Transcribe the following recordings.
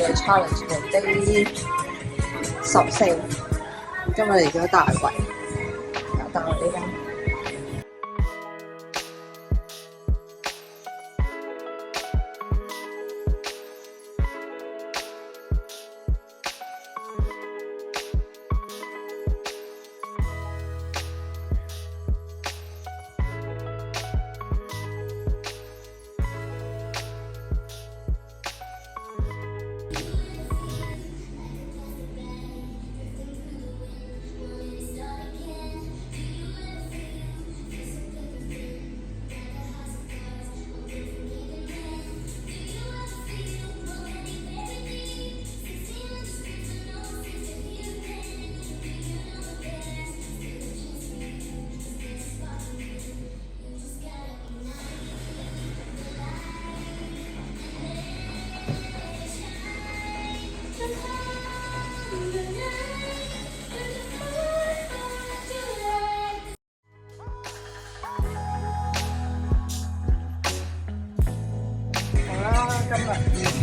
嘅 challenge 嘅 day 14，今日嚟咗大圍，大圍呢間。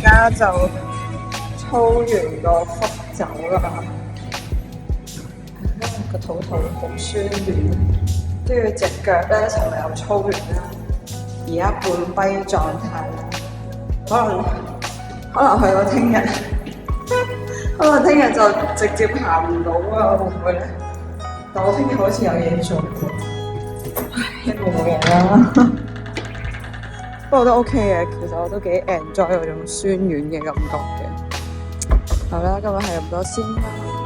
而家就操完個腹走啦，個肚好酸軟，跟住隻腳咧尋日又操完啦，而家半跛狀態啦，可能去到聽日，可能聽日就直接行唔到啊，會唔會咧？但我聽日好似有嘢做喎，唉，一個冇嘢啦。不過都 OK 嘅，其實我都幾 enjoy 嗰種酸軟嘅感覺嘅。好啦，今日係咁多先啦。